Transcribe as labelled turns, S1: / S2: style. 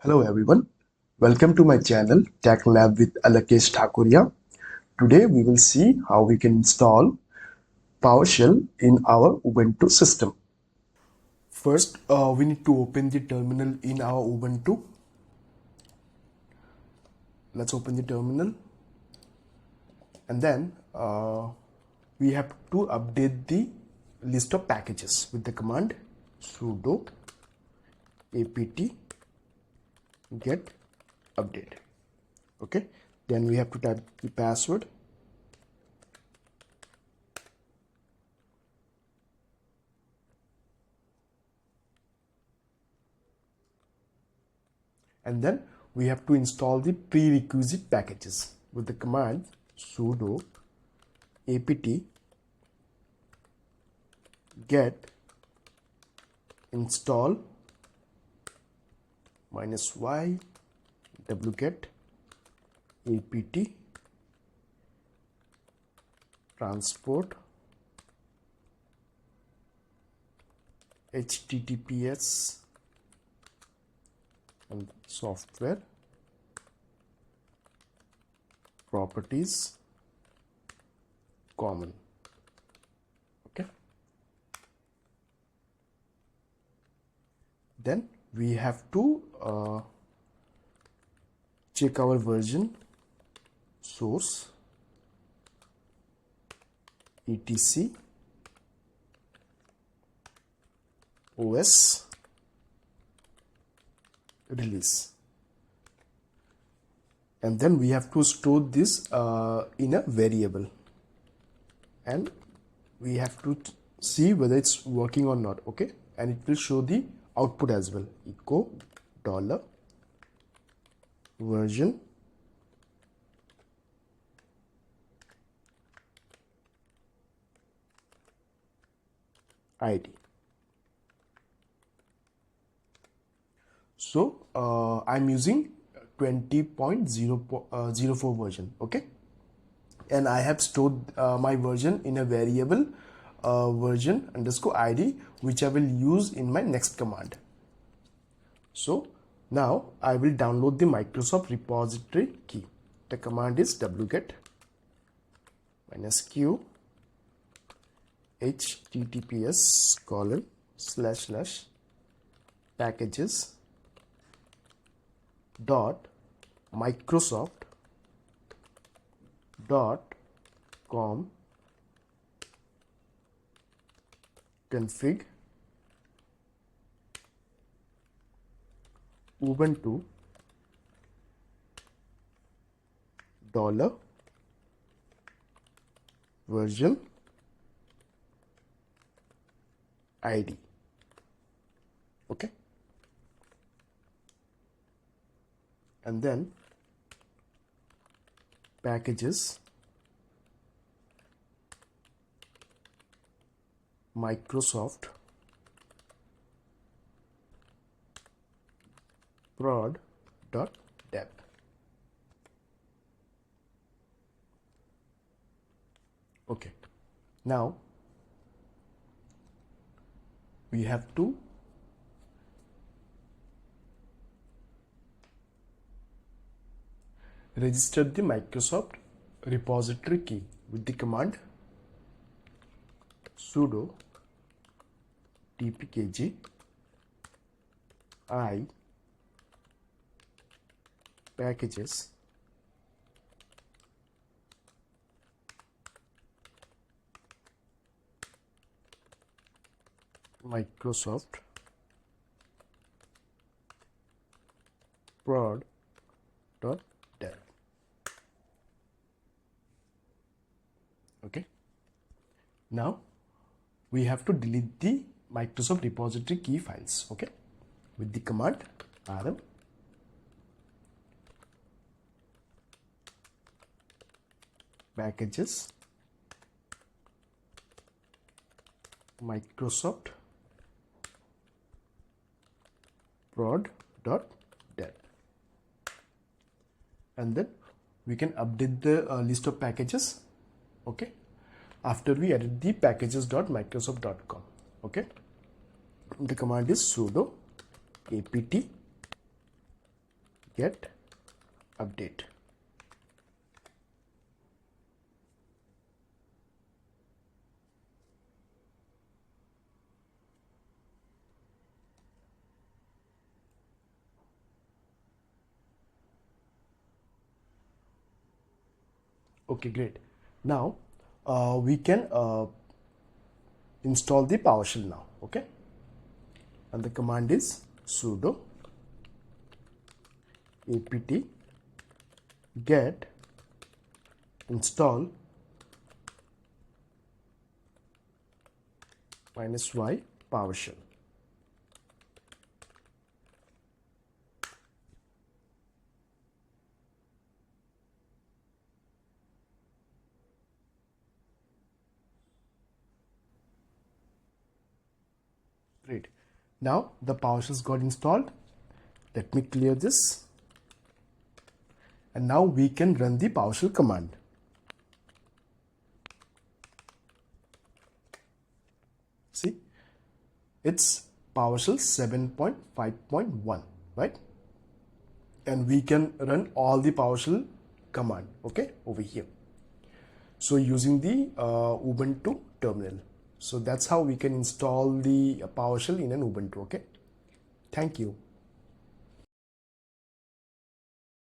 S1: Hello everyone, welcome to my channel Tech Lab with Alakesh Thakuria. Today we will see how we can install PowerShell in our Ubuntu system. First, we need to open the terminal in our Ubuntu. Let's open the terminal, and then we have to update the list of packages with the command sudo apt get update. Okay, then we have to type the password, and then we have to install the prerequisite packages with the command sudo apt get install -y wget apt transport https and software properties common. Okay, then we have to check our version, source, etc, os, release, and then we have to store this in a variable, and we have to see whether it's working or not. Okay, and it will show the output as well, echo $version ID. So I'm using 20.04 version. Okay, and I have stored my version in a variable version underscore ID, which I will use in my next command. So now I will download the Microsoft repository key. The command is wget -q https://packages .microsoft.com config Ubuntu $version ID. Okay, and then packages Microsoft prod.dev. Okay, now we have to register the Microsoft repository key with the command sudo tpkg I packages Microsoft prod.dev. Okay, now we have to delete the Microsoft repository key files. Okay, with the command rm packages Microsoft prod.dev, and then we can update the list of packages. Okay, after we edit the packages.microsoft.com. Okay, the command is sudo apt get update. Okay, great. Now we can install the PowerShell now. Okay, and the command is sudo apt get install -y PowerShell. Great. Now the PowerShell's got installed. Let me clear this. And now we can run the PowerShell command. See, it's PowerShell 7.5.1, right? And we can run all the PowerShell command, okay, over here. So using the Ubuntu terminal. So that's how we can install the PowerShell in an Ubuntu, okay? Thank you.